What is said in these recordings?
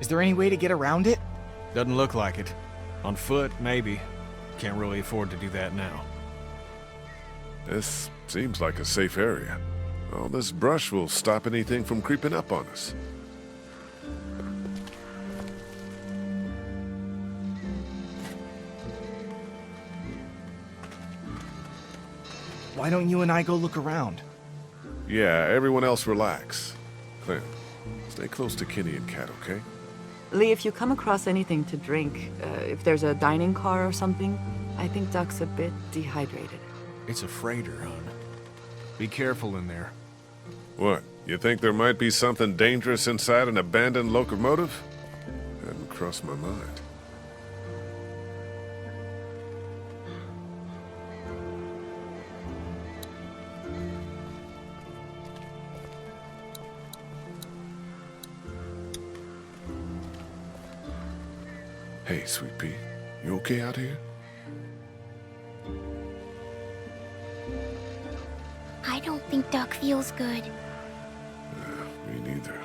Is there any way to get around it? Doesn't look like it. On foot, maybe. Can't really afford to do that now. This seems like a safe area. All this brush will stop anything from creeping up on us. Why don't you and I go look around? Yeah, everyone else relax. Clem, stay close to Kenny and Kat, okay? Lee, if you come across anything to drink, if there's a dining car or something, I think Duck's a bit dehydrated. It's a freighter, hon. Be careful in there. What, you think there might be something dangerous inside an abandoned locomotive? Hadn't crossed my mind. Hey, Sweet Pea, you okay out here? I don't think Duck feels good. Me neither.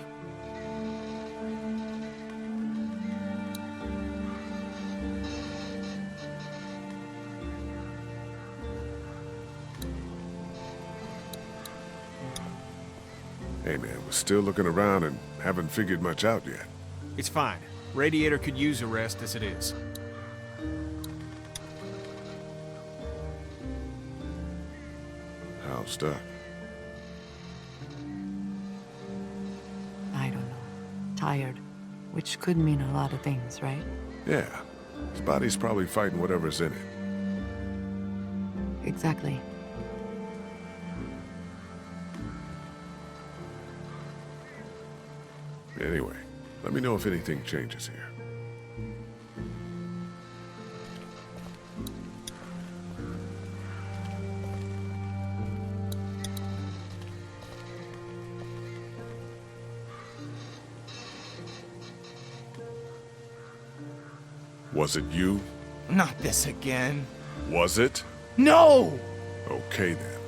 Hey man, we're still looking around and haven't figured much out yet. It's fine. Radiator could use a rest as it is. How's Duck? I don't know. Tired. Which could mean a lot of things, right? Yeah, his body's probably fighting whatever's in it. Exactly. Anyway, let me know if anything changes here. Was it you? Not this again. Was it? No! Okay then.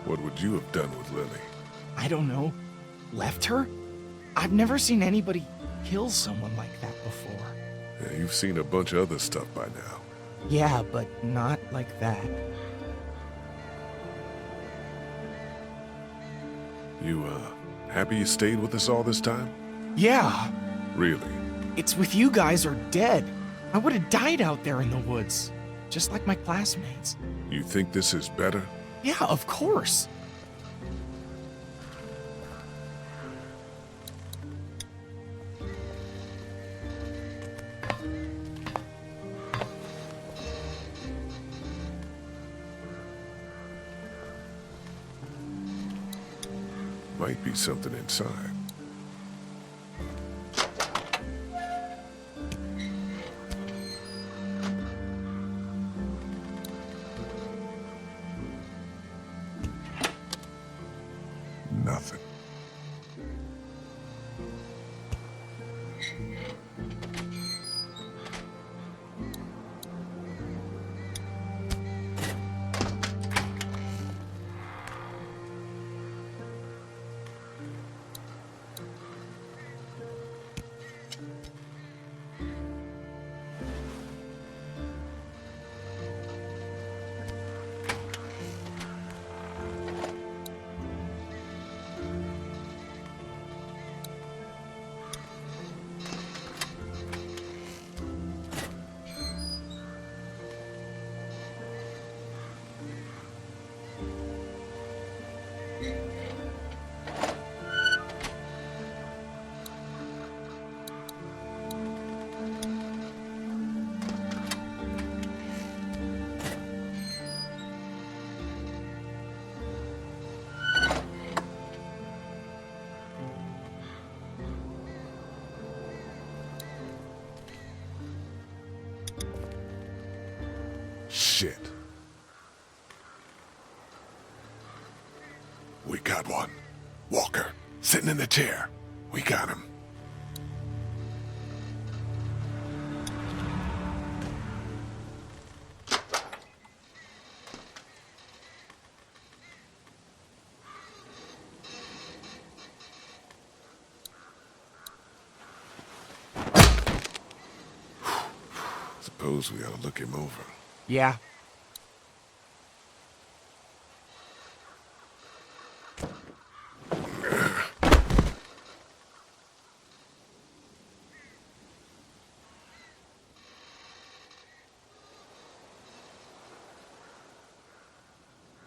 What would you have done with Lily? I don't know. Left her? I've never seen anybody kill someone like that before. Yeah, you've seen a bunch of other stuff by now. Yeah, but not like that. You, happy you stayed with us all this time? Yeah, Really? it's with you guys or dead. I would have died out there in the woods, just like my classmates. You think this is better? Yeah, of course. Might be something inside. Nothing. Shit. We got one. Walker, sitting in the chair. We got him. suppose we ought to look him over. Yeah.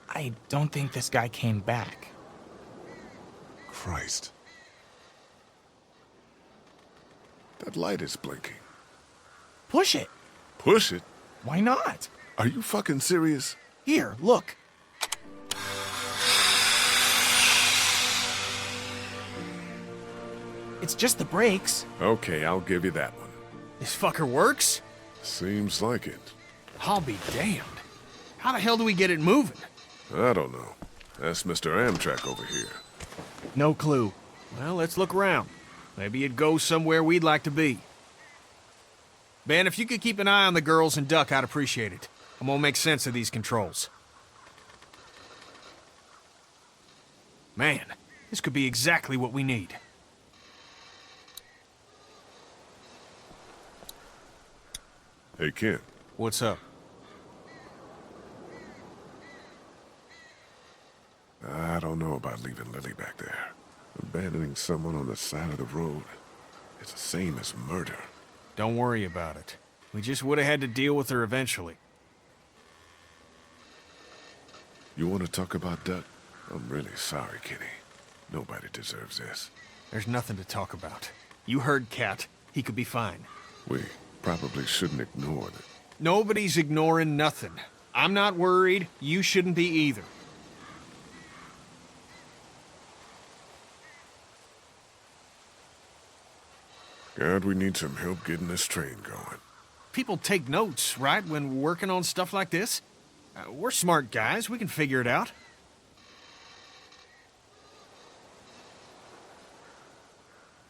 I don't think this guy came back. Christ. That light is blinking. Push it. Push it? Why not? Are you fucking serious? Here, look. It's just the brakes. Okay, I'll give you that one. This fucker works? Seems like it. I'll be damned. How the hell do we get it moving? I don't know. That's Mr. Amtrak over here. No clue. Well, let's look around. Maybe it goes somewhere we'd like to be. Ben, if you could keep an eye on the girls and Duck, I'd appreciate it. I'm gonna make sense of these controls. Man, this could be exactly what we need. Hey, Ken. What's up? I don't know about leaving Lily back there. Abandoning someone on the side of the road. It's the same as murder. Don't worry about it. We just would have had to deal with her eventually. You want to talk about Duck? I'm really sorry, Kenny. Nobody deserves this. There's nothing to talk about. You heard Cat. He could be fine. We probably shouldn't ignore it. Nobody's ignoring nothing. I'm not worried. You shouldn't be either. God, we need some help getting this train going. People take notes, right, when working on stuff like this? We're smart guys. We can figure it out.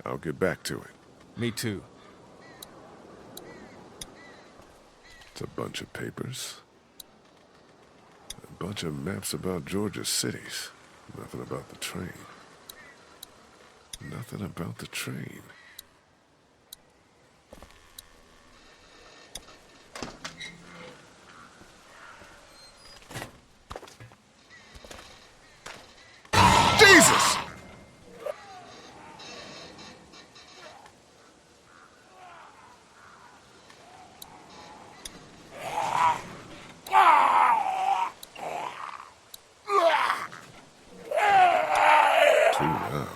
I'll get back to it. Me too. It's a bunch of papers. A bunch of maps about Georgia's cities. Nothing about the train. Nothing about the train. Jesus! Too loud.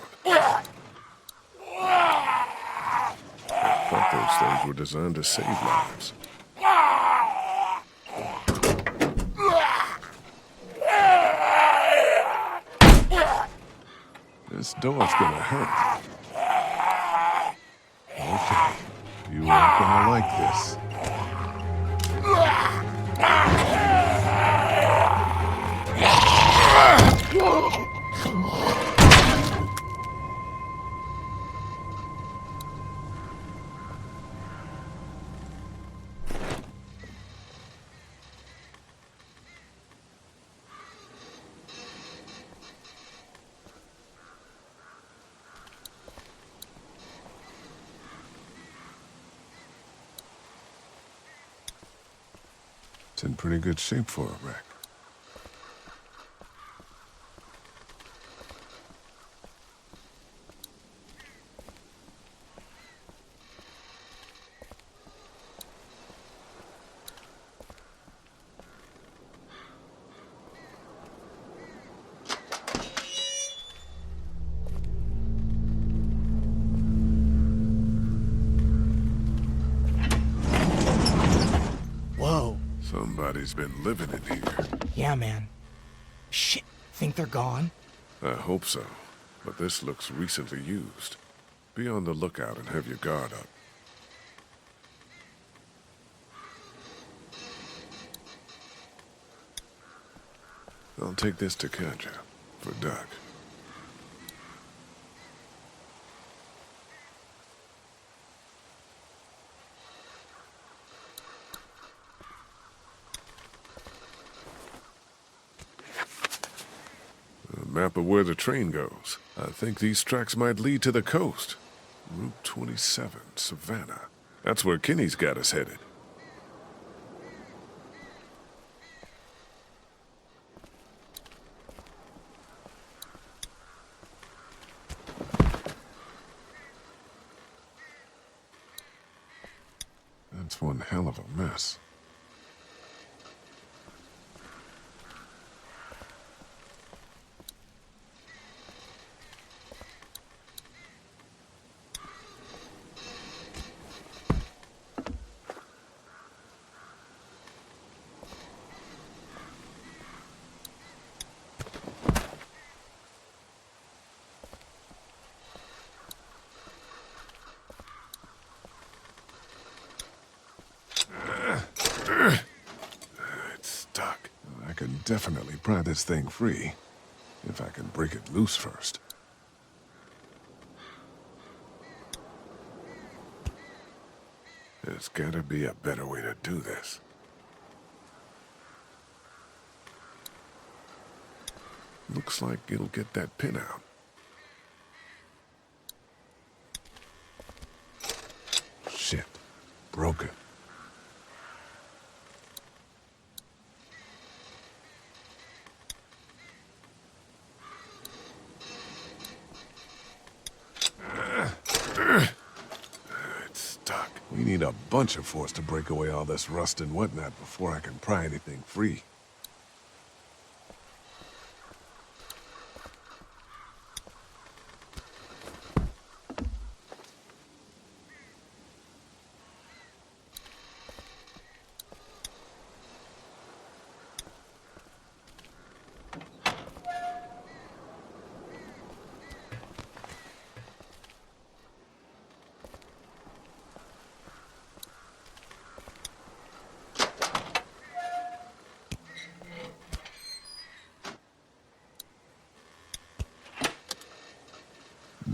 I thought those things were designed to save lives. This door's gonna hurt. Okay, you aren't gonna like this. It's in pretty good shape for a wreck. Whoa. Somebody's been living in here. Yeah, man. Shit. Think they're gone? I hope so, but this looks recently used. Be on the lookout and have your guard up. I'll take this to Katja for Duck. A map of where the train goes. I think these tracks might lead to the coast. Route 27, Savannah. That's where Kenny's got us headed. It's one hell of a mess. It's stuck. I can definitely pry this thing free, if I can break it loose first. There's gotta be a better way to do this. Looks like it'll get that pin out. Shit. Broken. It's stuck. We need a bunch of force to break away all this rust and whatnot before I can pry anything free.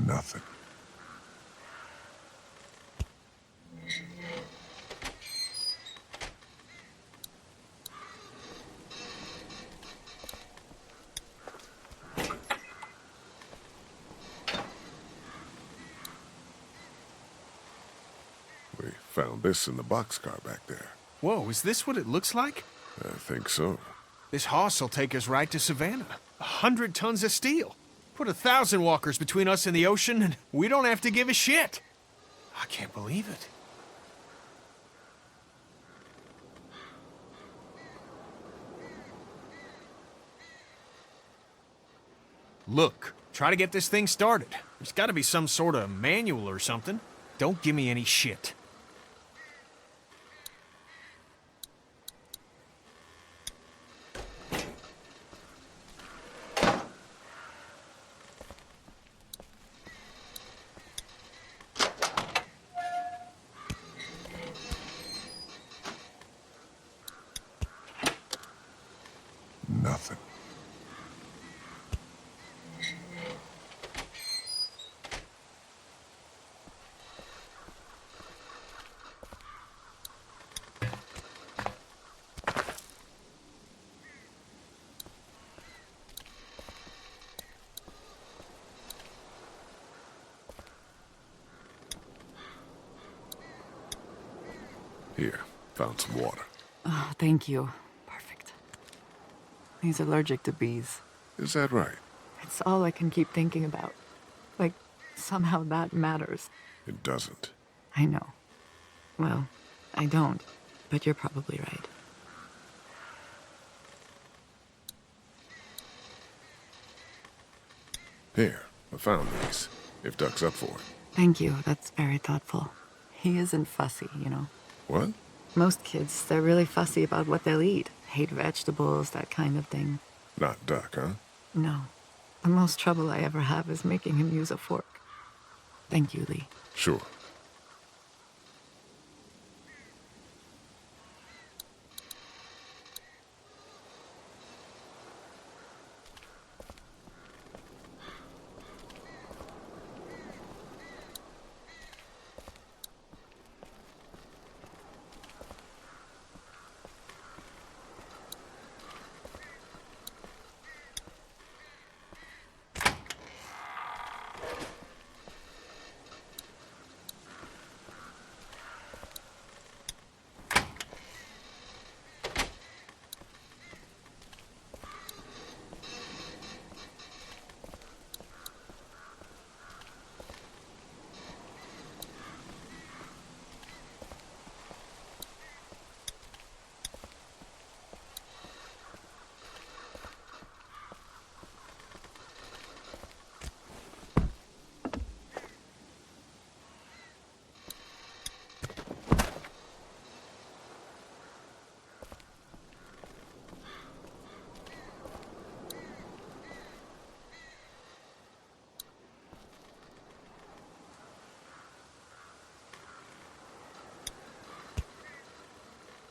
Nothing. We found this in the boxcar back there. Whoa, is this what it looks like? I think so. This hoss will take us right to Savannah. 100 tons of steel. Put 1,000 walkers between us and the ocean, and we don't have to give a shit. I can't believe it. Look, try to get this thing started. There's got to be some sort of manual or something. Don't give me any shit. Nothing. Here, found some water. Oh, thank you. Perfect. He's allergic to bees. Is that right? It's all I can keep thinking about. Like, somehow that matters. It doesn't. I know. Well, I don't, but you're probably right. Here, I found these. If Duck's up for it. Thank you. That's very thoughtful. He isn't fussy, you know. What? Most kids, they're really fussy about what they'll eat. Hate vegetables, that kind of thing. Not Duck, huh? No. The most trouble I ever have is making him use a fork. Thank you, Lee. Sure.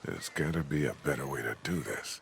There's gotta be a better way to do this.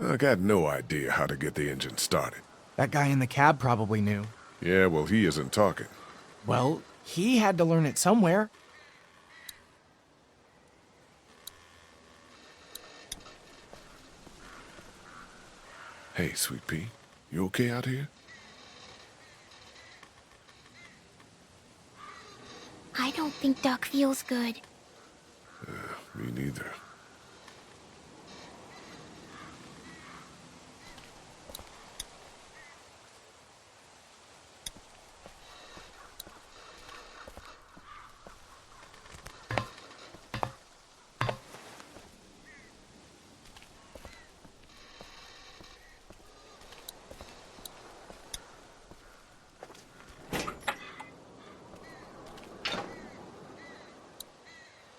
I got no idea how to get the engine started. That guy in the cab probably knew. Yeah, well, he isn't talking. Well, he had to learn it somewhere. Hey, Sweet Pea, you okay out here? I don't think Duck feels good. Me neither.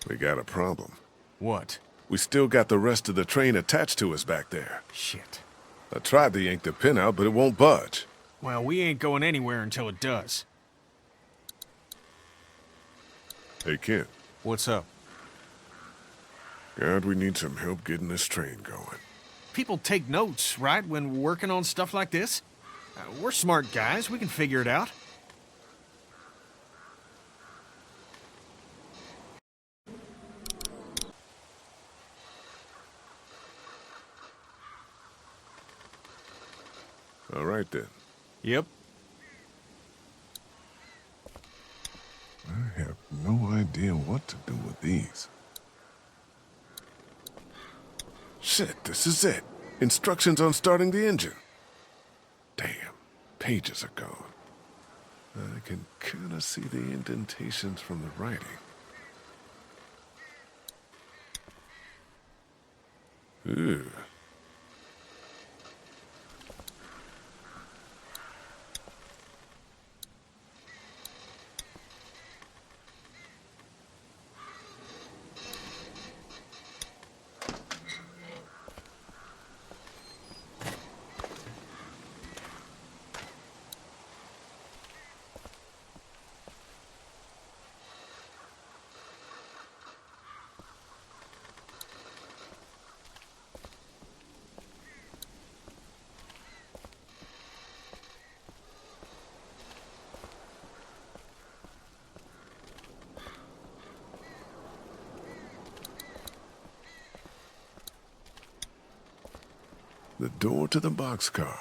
We got a problem. What? We still got the rest of the train attached to us back there. Shit. I tried to yank the pin out, but it won't budge. Well, we ain't going anywhere until it does. Hey, Kent. What's up? God, we need some help getting this train going. People take notes, right, when working on stuff like this? We're smart guys. We can figure it out. All right, then. Yep. I have no idea what to do with these. Shit, this is it. Instructions on starting the engine. Damn, pages are gone. I can kind of see the indentations from the writing. Ooh. The door to the boxcar.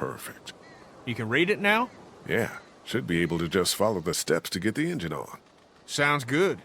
perfect. You can read it now? Yeah, should be able to just follow the steps to get the engine on. Sounds good.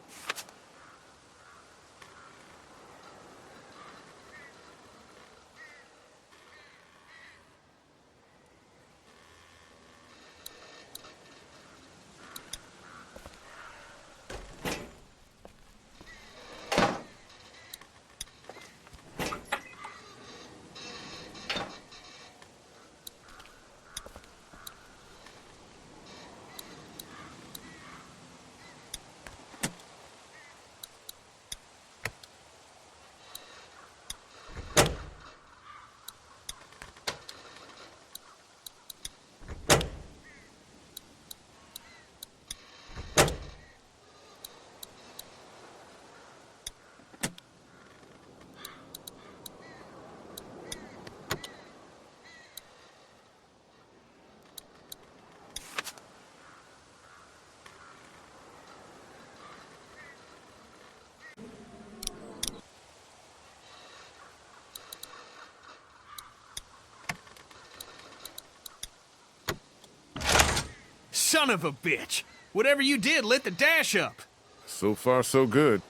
Son of a bitch! Whatever you did lit the dash up! So far, so good.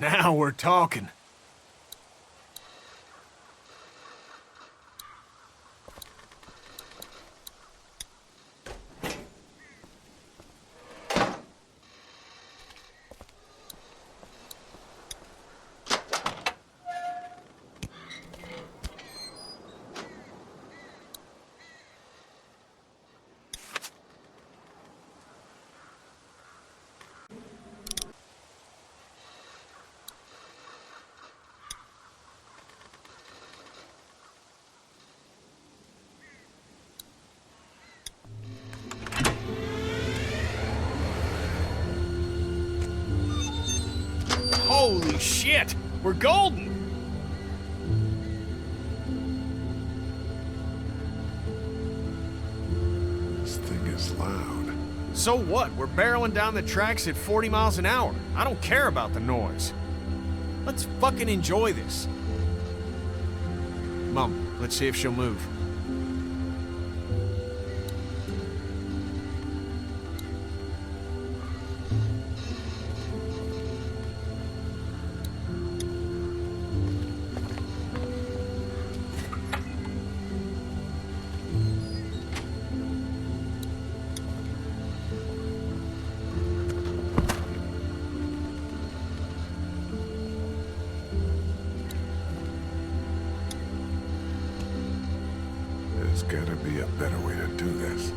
Now we're talking. Holy shit! We're golden! This thing is loud. So what? We're barreling down the tracks at 40 miles an hour. I don't care about the noise. Let's fucking enjoy this. Mom, let's see if she'll move. There's gotta be a better way to do this.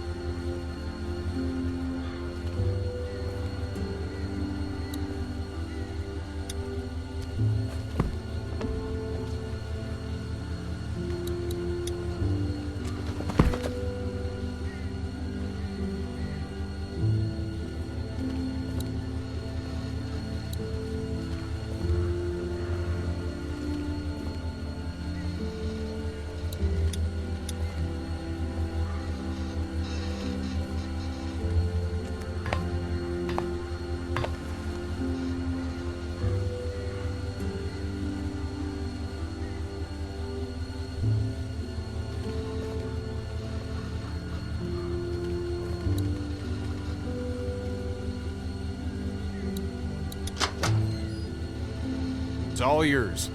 It's all yours.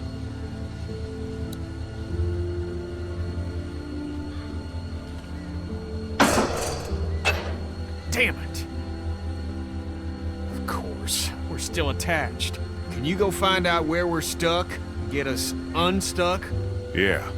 Damn it! Of course, we're still attached. Can you go find out where we're stuck and get us unstuck? Yeah.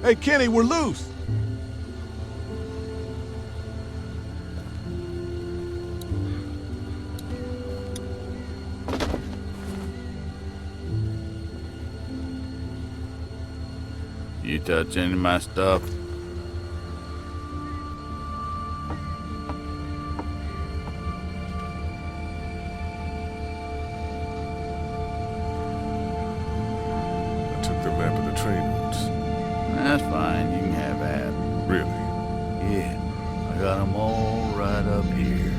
Hey, Kenny, we're loose! You touch any of my stuff? I took the map of the train routes. That's fine, you can have that. Really? Yeah, I got 'em all right up here.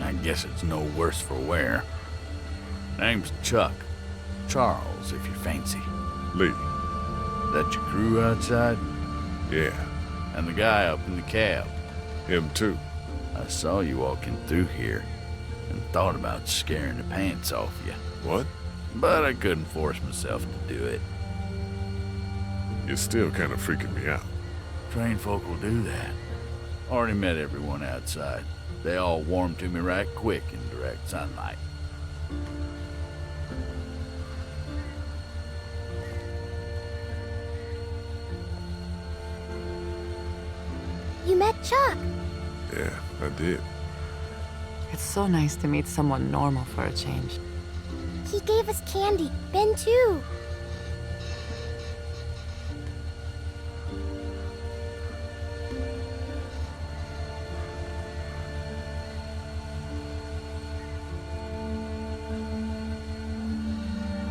I guess it's no worse for wear. Name's Chuck. Charles, if you fancy. Lee. That your crew outside? Yeah. And the guy up in the cab? Him too. I saw you walking through here and thought about scaring the pants off you. What? But I couldn't force myself to do it. You're still kind of freaking me out. Trained folk will do that. Already met everyone outside. They all warmed to me right quick in direct sunlight. You met Chuck. Yeah, I did. It's so nice to meet someone normal for a change. He gave us candy. Ben too.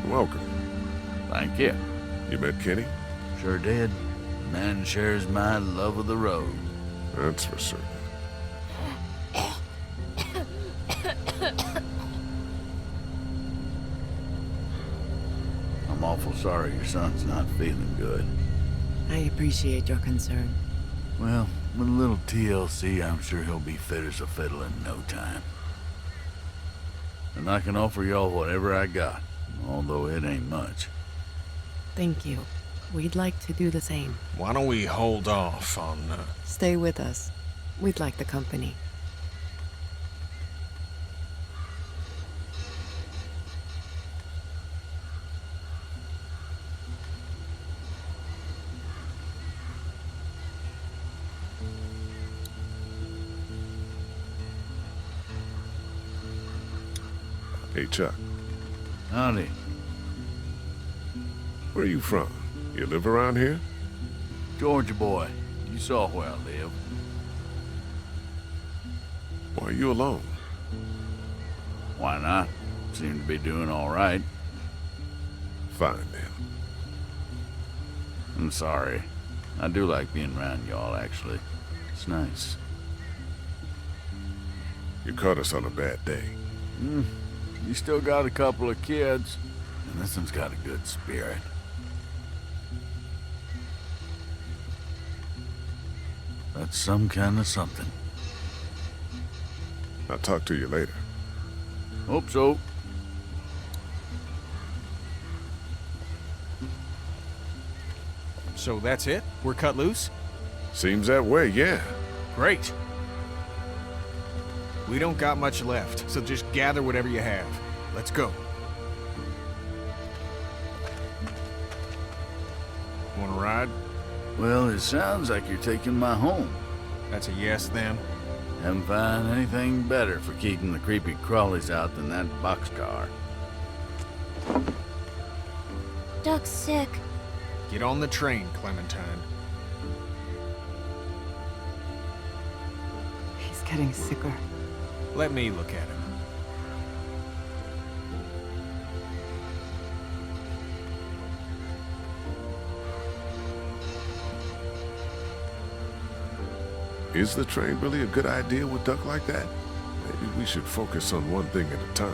Welcome. Thank you. You met Kenny? Sure did. Man shares my love of the road. That's for certain. I'm awful sorry your son's not feeling good. I appreciate your concern. Well, with a little TLC, I'm sure he'll be fit as a fiddle in no time. And I can offer y'all whatever I got, although it ain't much. Thank you. We'd like to do the same. Why don't we hold off on, Stay with us. We'd like the company. Hey, Chuck. Howdy. Where are you from? You live around here? Georgia boy, you saw where I live. Why are you alone? Why not? Seem to be doing all right. Fine, then. I'm sorry. I do like being around y'all, actually. It's nice. You caught us on a bad day. You still got a couple of kids, and this one's got a good spirit. That's some kind of something. I'll talk to you later. Hope so. So that's it? We're cut loose? Seems that way, yeah. Great. We don't got much left, so just gather whatever you have. Let's go. Want to ride? Well, it sounds like you're taking my home. That's a yes, then. Haven't found anything better for keeping the creepy crawlies out than that boxcar. Duck's sick. Get on the train, Clementine. He's getting sicker. Let me look at him. Is the train really a good idea with Duck like that? Maybe we should focus on one thing at a time.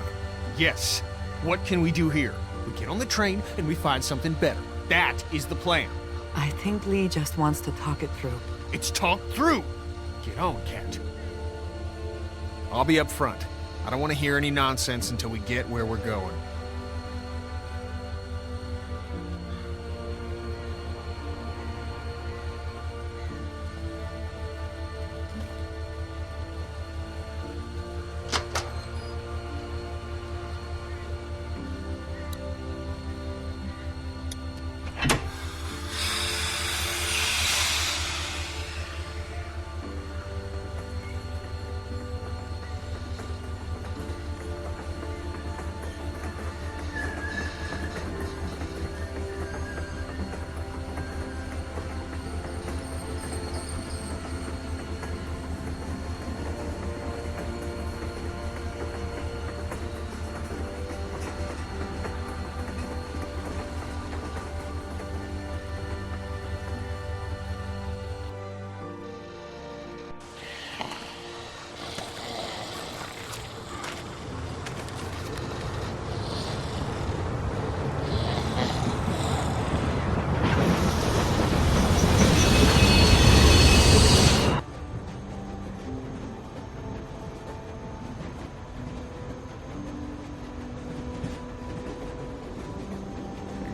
Yes. What can we do here? We get on the train and we find something better. That is the plan. I think Lee just wants to talk it through. It's talked through. Get on, Cat. I'll be up front. I don't want to hear any nonsense until we get where we're going.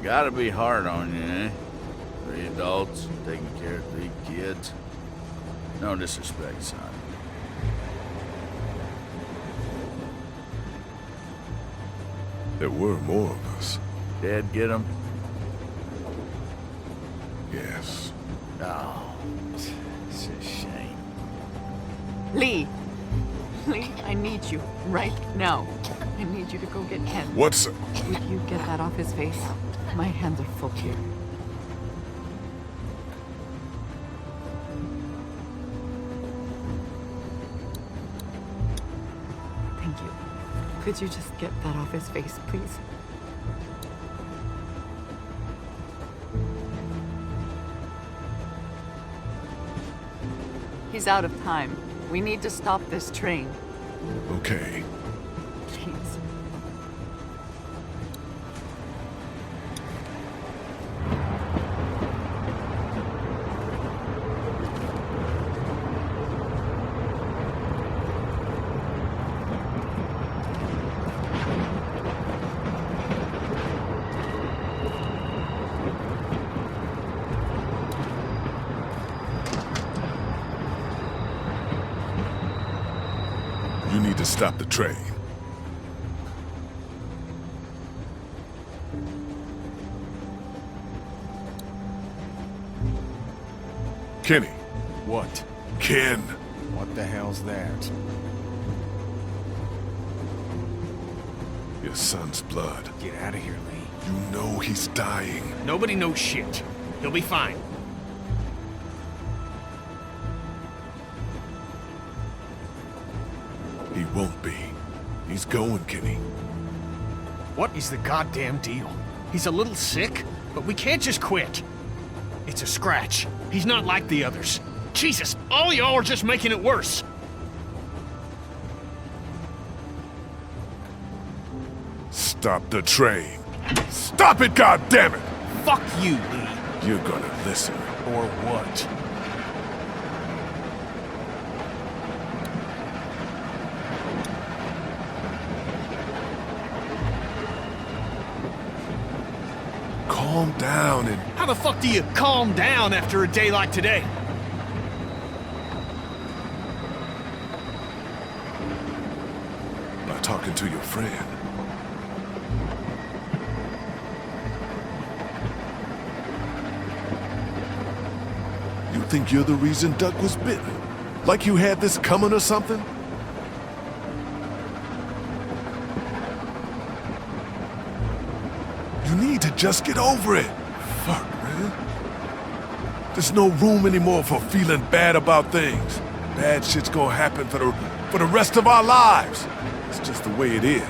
Gotta be hard on you, eh? 3 adults, taking care of 3 kids. No disrespect, son. There were more of us. Dad get 'em? Yes. Oh, it's a shame. Lee! Lee, I need you right now. I need you to go get Ken. What's... Would you get that off his face? My hands are full here. Thank you. Could you just get that off his face, please? He's out of time. We need to stop this train. Okay. Please. You need to stop the train. Kenny. What? Ken. What the hell's that? Your son's blood. Get out of here, Lee. You know he's dying. Nobody knows shit. He'll be fine. He won't be. He's going, Kenny. What is the goddamn deal? He's a little sick, but we can't just quit. It's a scratch. He's not like the others. Jesus, all y'all are just making it worse. Stop the train. Stop it, goddammit! Fuck you, Lee. You're gonna listen. Or what? Calm down and... How the fuck do you calm down after a day like today? by talking to your friend. You think you're the reason Duck was bitten? Like you had this coming or something? You need to just get over it. Fuck, man. There's no room anymore for feeling bad about things. Bad shit's gonna happen for the rest of our lives. It's just the way it is.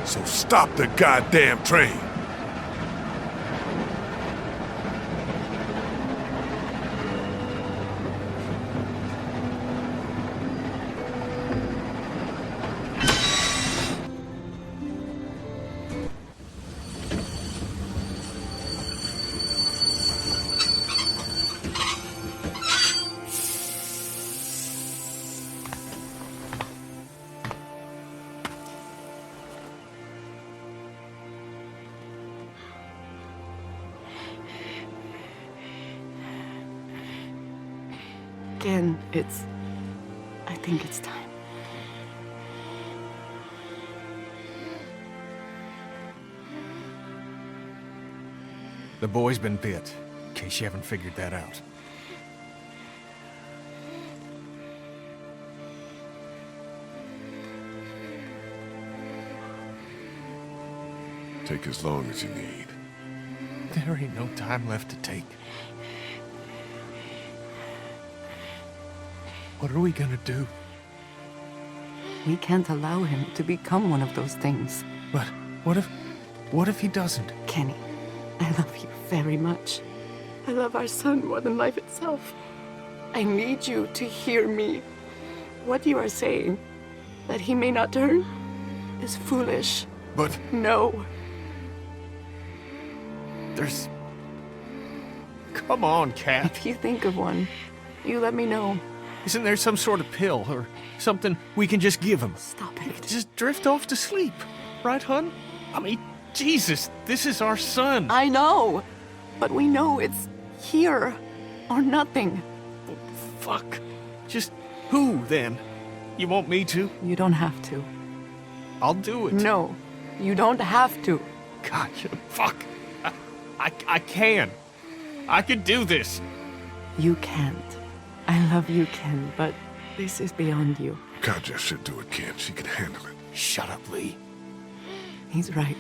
So stop the goddamn train. Again, I think it's time. The boy's been bit, in case you haven't figured that out. Take as long as you need. There ain't no time left to take. What are we gonna do? We can't allow him to become one of those things. But what if he doesn't? Kenny, I love you very much. I love our son more than life itself. I need you to hear me. What you are saying, that he may not turn, is foolish. But No. there's... Come on, Cat. If you think of one, you let me know. Isn't there some sort of pill or something we can just give him? Stop it. Just drift off to sleep. Right, hun? I mean, Jesus, this is our son. I know, but we know it's here or nothing. Fuck. Just who, then? You want me to? You don't have to. I'll do it. No, you don't have to. God, fuck. I can. I can do this. You can't. I love you, Ken, but this is beyond you. Katja should do it, Ken. She can handle it. Shut up, Lee. He's right.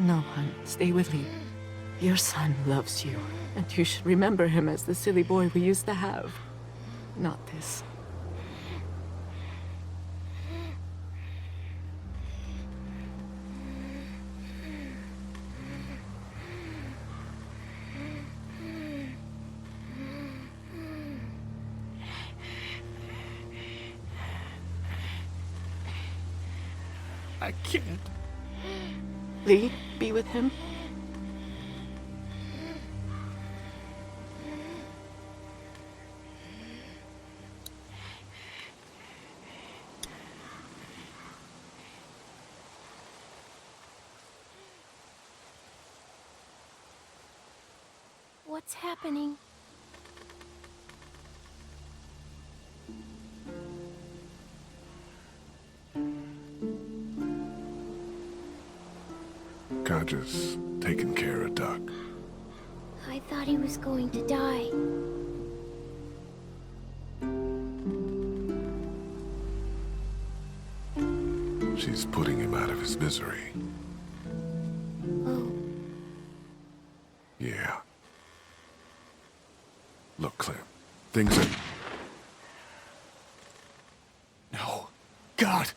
No, hon, stay with Lee. Your son loves you, and you should remember him as the silly boy we used to have. Not this. I can't. Lee, be with him. What's happening? Katja's taking care of Duck. I thought he was going to die. She's putting him out of his misery. Oh, Yeah. Look, Clem, things are... No. God.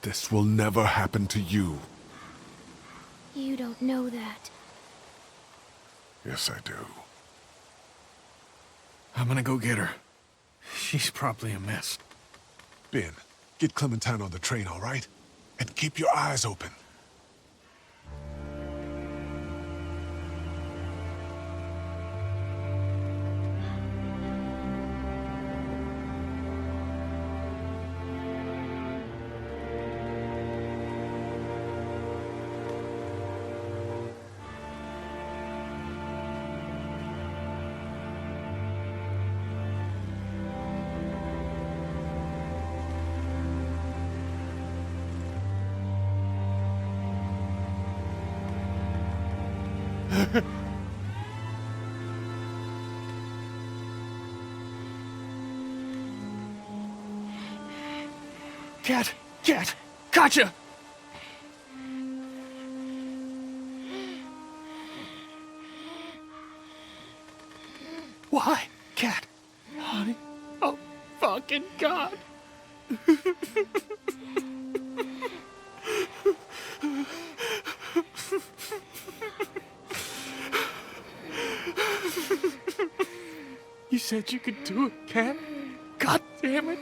This will never happen to you. you don't know that. Yes, I do. I'm gonna go get her. She's probably a mess. Ben, get Clementine on the train, all right? And keep your eyes open. Cat! Gotcha! Why? Cat? Honey? Oh, fucking God! You said you could do it, Cat? God damn it!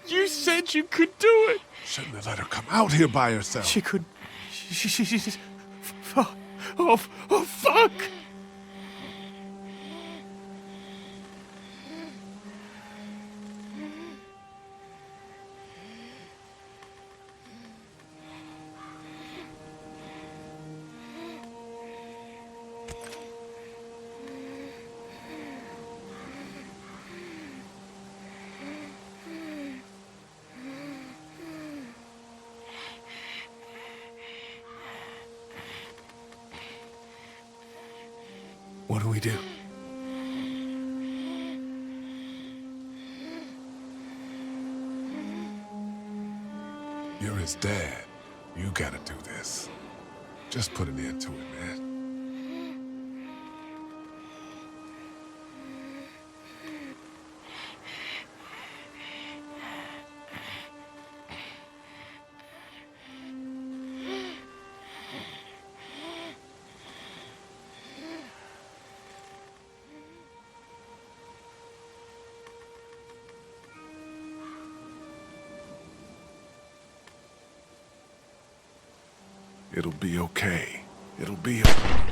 You said you could do it! Shouldn't have let her come out here by herself. She could... She's... Oh, fuck! What do we do? You're his dad. You gotta do this. Just put an end to it, man. It'll be okay. It'll be okay.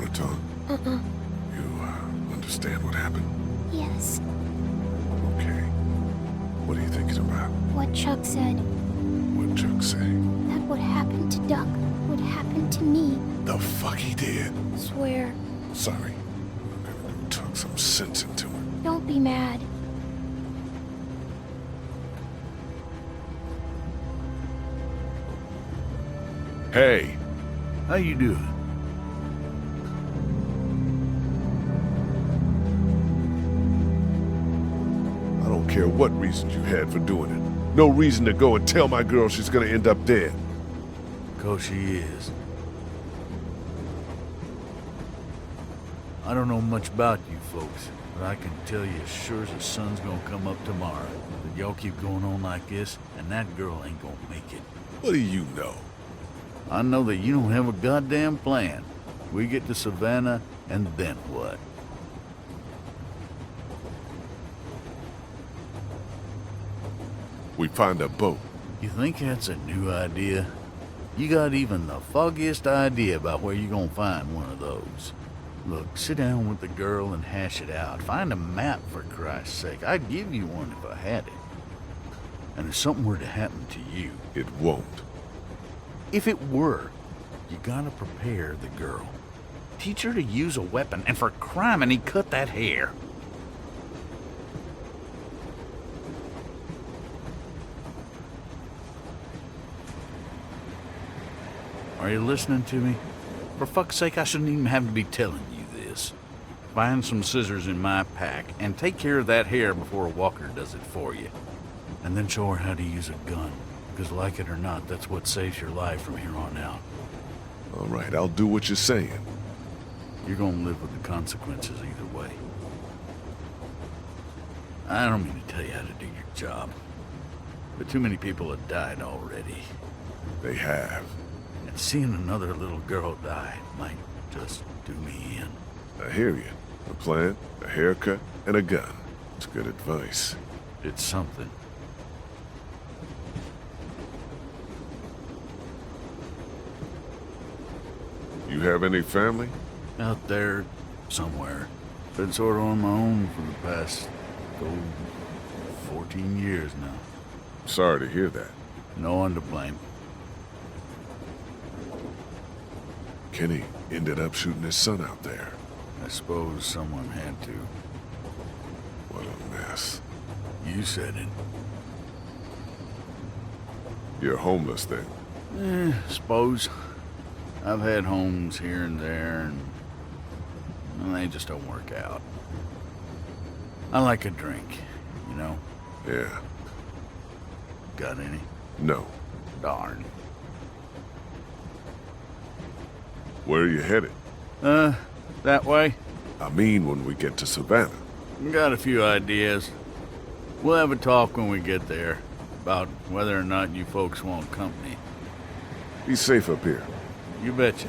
want to talk? You understand what happened? Yes, Okay. What are you thinking about? what Chuck said. What Chuck say? That what happened to Duck would happen to me. The fuck he did? Swear. Sorry. I'm gonna go talk some sense into him. Don't be mad. Hey! How you doing? I don't care what reasons you had for doing it. No reason to go and tell my girl she's gonna end up dead. 'Cause she is. I don't know much about you folks, but I can tell you as sure as the sun's gonna come up tomorrow that y'all keep going on like this, and that girl ain't gonna make it. What do you know? I know that you don't have a goddamn plan. We get to Savannah, and then what? We find a boat. You think that's a new idea? You got even the foggiest idea about where you're gonna find one of those. Look, sit down with the girl and hash it out. Find a map, for Christ's sake. I'd give you one if I had it. And if something were to happen to you, It won't. if it were, you gotta prepare the girl. Teach her to use a weapon, and for crime, and he cut that hair. Are you listening to me? For fuck's sake, I shouldn't even have to be telling you this. Find some scissors in my pack, and take care of that hair before a walker does it for you. And then show her how to use a gun. Because like it or not, that's what saves your life from here on out. All right, I'll do what you're saying. You're gonna live with the consequences either way. I don't mean to tell you how to do your job, but too many people have died already. They have. And seeing another little girl die might just do me in. I hear you. A plan, a haircut, and a gun. It's good advice. It's something. You have any family? Out there, somewhere. Been sort of on my own for the past, 14 years now. Sorry to hear that. No one to blame. Kenny ended up shooting his son out there. I suppose someone had to. What a mess. You said it. You're homeless then? Suppose. I've had homes here and there, and well, they just don't work out. I like a drink, you know? Yeah. Got any? No. Darn. Where are you headed? That way? I mean when we get to Savannah. Got a few ideas. We'll have a talk when we get there about whether or not you folks want company. Be safe up here. You betcha.